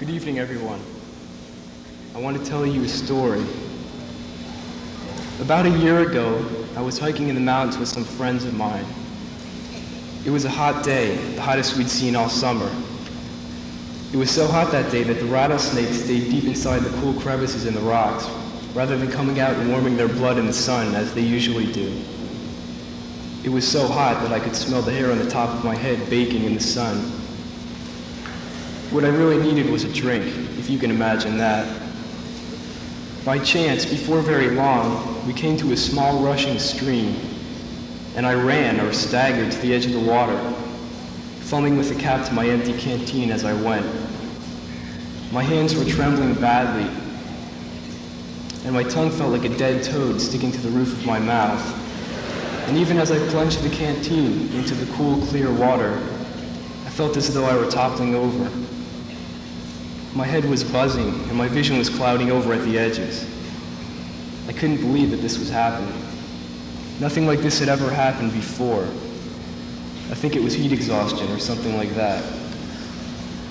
Good evening, everyone. I want to tell you a story. About a year ago, I was hiking in the mountains with some friends of mine. It was a hot day, the hottest we'd seen all summer. It was so hot that day that the rattlesnakes stayed deep inside the cool crevices in the rocks, rather than coming out and warming their blood in the sun as they usually do. It was so hot that I could smell the hair on the top of my head baking in the sun. What I really needed was a drink, if you can imagine that. By chance, before very long, we came to a small rushing stream, and I ran or staggered to the edge of the water, fumbling with the cap to my empty canteen as I went. My hands were trembling badly, and my tongue felt like a dead toad sticking to the roof of my mouth. And even as I plunged the canteen into the cool, clear water, I felt as though I were toppling over. My head was buzzing, and my vision was clouding over at the edges. I couldn't believe that this was happening. Nothing like this had ever happened before. I think it was heat exhaustion or something like that.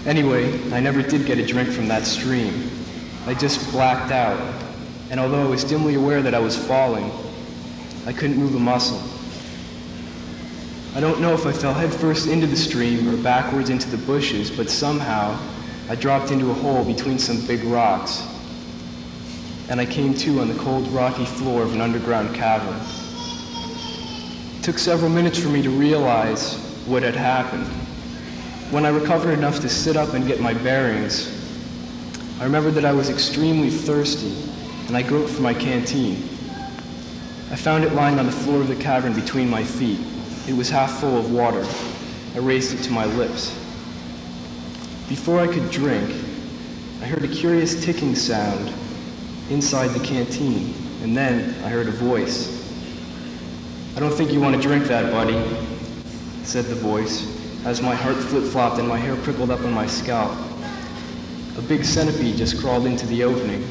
Anyway, I never did get a drink from that stream. I just blacked out, and although I was dimly aware that I was falling, I couldn't move a muscle. I don't know if I fell headfirst into the stream or backwards into the bushes, but somehow I dropped into a hole between some big rocks, and I came to on the cold, rocky floor of an underground cavern. It took several minutes for me to realize what had happened. When I recovered enough to sit up and get my bearings, I remembered that I was extremely thirsty, and I groped for my canteen. I found it lying on the floor of the cavern between my feet. It was half full of water. I raised it to my lips. Before I could drink, I heard a curious ticking sound inside the canteen, and then I heard a voice. "I don't think you want to drink that, buddy," said the voice, as my heart flip-flopped and my hair prickled up on my scalp. A big centipede just crawled into the opening.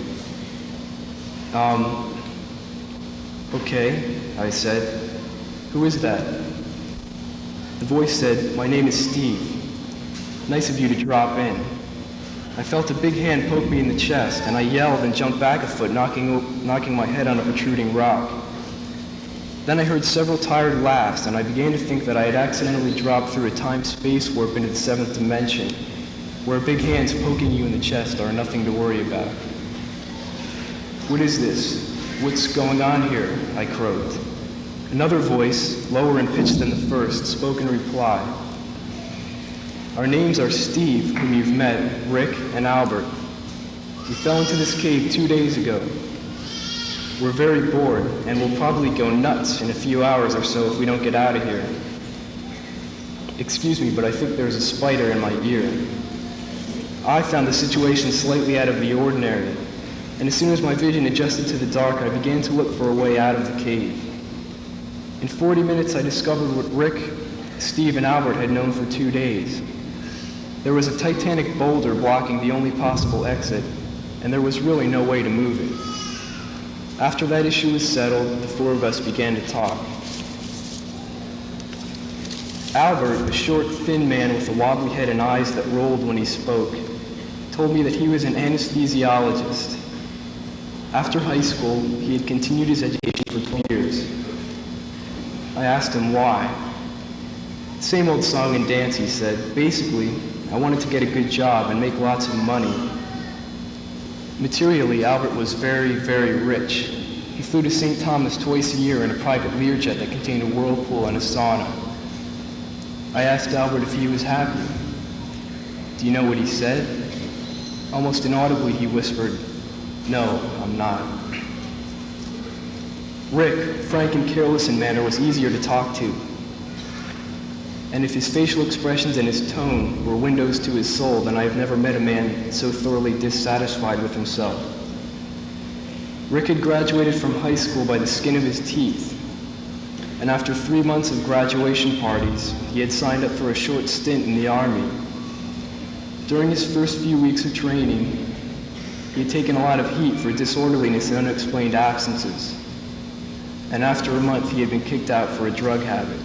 Okay, I said. "Who is that?" The voice said, "My name is Steve. Nice of you to drop in." I felt a big hand poke me in the chest, and I yelled and jumped back a foot, knocking my head on a protruding rock. Then I heard several tired laughs, and I began to think that I had accidentally dropped through a time-space warp into the seventh dimension, where big hands poking you in the chest are nothing to worry about. "What is this? What's going on here?" I croaked. Another voice, lower in pitch than the first, spoke in reply. "Our names are Steve, whom you've met, Rick, and Albert. We fell into this cave 2 days ago. We're very bored, and we'll probably go nuts in a few hours or so if we don't get out of here. Excuse me, but I think there's a spider in my ear." I found the situation slightly out of the ordinary, and as soon as my vision adjusted to the dark, I began to look for a way out of the cave. In 40 minutes, I discovered what Rick, Steve, and Albert had known for 2 days. There was a titanic boulder blocking the only possible exit, and there was really no way to move it. After that issue was settled, the four of us began to talk. Albert, a short, thin man with a wobbly head and eyes that rolled when he spoke, told me that he was an anesthesiologist. After high school, he had continued his education for 2 years. I asked him why. "Same old song and dance," he said. "Basically, I wanted to get a good job and make lots of money." Materially, Albert was very, very rich. He flew to St. Thomas twice a year in a private Learjet that contained a whirlpool and a sauna. I asked Albert if he was happy. Do you know what he said? Almost inaudibly, he whispered, "No, I'm not." Rick, frank and careless in manner, was easier to talk to. And if his facial expressions and his tone were windows to his soul, then I have never met a man so thoroughly dissatisfied with himself. Rick had graduated from high school by the skin of his teeth, and after 3 months of graduation parties, he had signed up for a short stint in the Army. During his first few weeks of training, he had taken a lot of heat for disorderliness and unexplained absences, and after a month, he had been kicked out for a drug habit.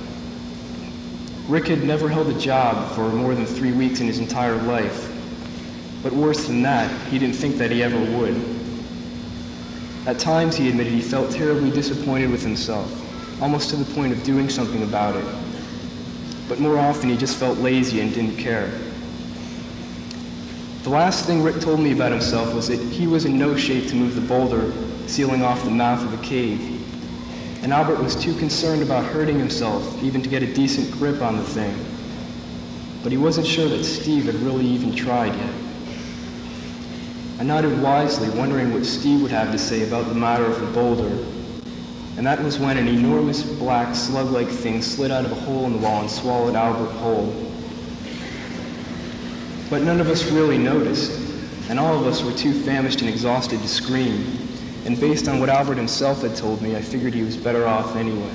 Rick had never held a job for more than 3 weeks in his entire life, But worse than that, he didn't think that he ever would. At times, he admitted he felt terribly disappointed with himself, almost to the point of doing something about it. But more often, he just felt lazy and didn't care. The last thing Rick told me about himself was that he was in no shape to move the boulder sealing off the mouth of the cave, and Albert was too concerned about hurting himself even to get a decent grip on the thing. But he wasn't sure that Steve had really even tried yet. I nodded wisely, wondering what Steve would have to say about the matter of the boulder, and that was when an enormous black slug-like thing slid out of a hole in the wall and swallowed Albert whole. But none of us really noticed, and all of us were too famished and exhausted to scream, and based on what Albert himself had told me, I figured he was better off anyway.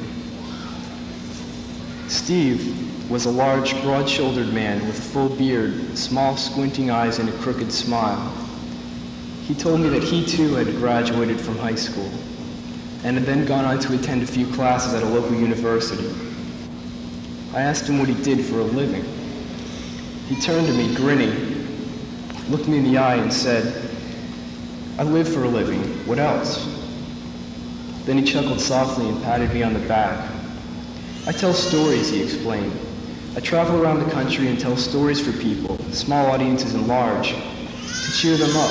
Steve was a large, broad-shouldered man with a full beard, small, squinting eyes, and a crooked smile. He told me that he too had graduated from high school and had then gone on to attend a few classes at a local university. I asked him what he did for a living. He turned to me, grinning, looked me in the eye and said, "I live for a living. What else?" Then he chuckled softly and patted me on the back. "I tell stories," he explained. "I travel around the country and tell stories for people, small audiences and large, to cheer them up,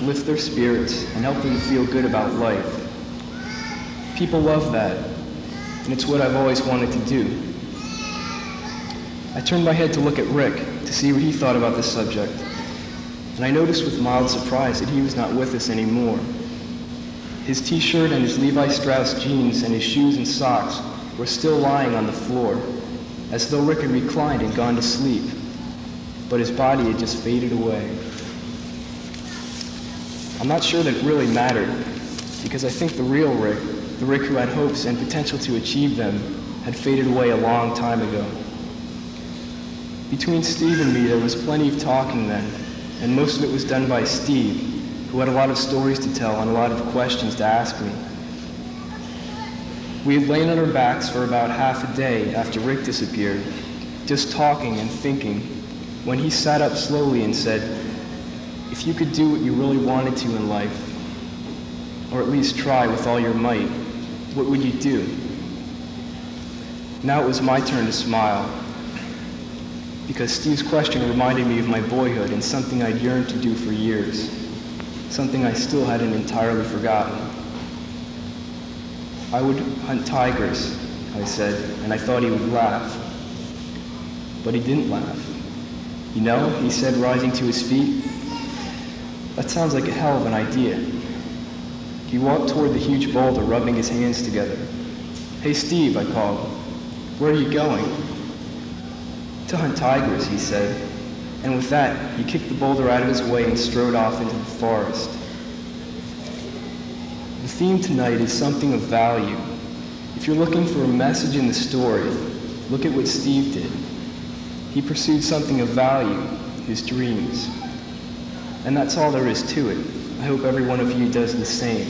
lift their spirits, and help them feel good about life. People love that, and it's what I've always wanted to do." I turned my head to look at Rick to see what he thought about this subject, and I noticed with mild surprise that he was not with us anymore. His t-shirt and his Levi Strauss jeans and his shoes and socks were still lying on the floor, as though Rick had reclined and gone to sleep, but his body had just faded away. I'm not sure that it really mattered, because I think the real Rick, the Rick who had hopes and potential to achieve them, had faded away a long time ago. Between Steve and me, there was plenty of talking then, and most of it was done by Steve, who had a lot of stories to tell and a lot of questions to ask me. We had lain on our backs for about half a day after Rick disappeared, just talking and thinking, when he sat up slowly and said, "If you could do what you really wanted to in life, or at least try with all your might, what would you do?" Now it was my turn to smile, because Steve's question reminded me of my boyhood and something I'd yearned to do for years, something I still hadn't entirely forgotten. "I would hunt tigers," I said, and I thought he would laugh. But he didn't laugh. "You know," he said, rising to his feet, "that sounds like a hell of an idea." He walked toward the huge boulder, rubbing his hands together. "Hey, Steve," I called, "where are you going?" "To hunt tigers," he said, and with that, he kicked the boulder out of his way and strode off into the forest. The theme tonight is something of value. If you're looking for a message in the story, look at what Steve did. He pursued something of value, his dreams. And that's all there is to it. I hope every one of you does the same.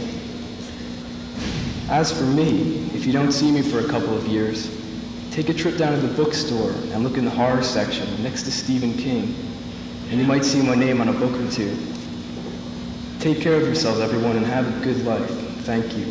As for me, if you don't see me for a couple of years, take a trip down to the bookstore and look in the horror section next to Stephen King, and you might see my name on a book or two. Take care of yourselves, everyone, and have a good life. Thank you.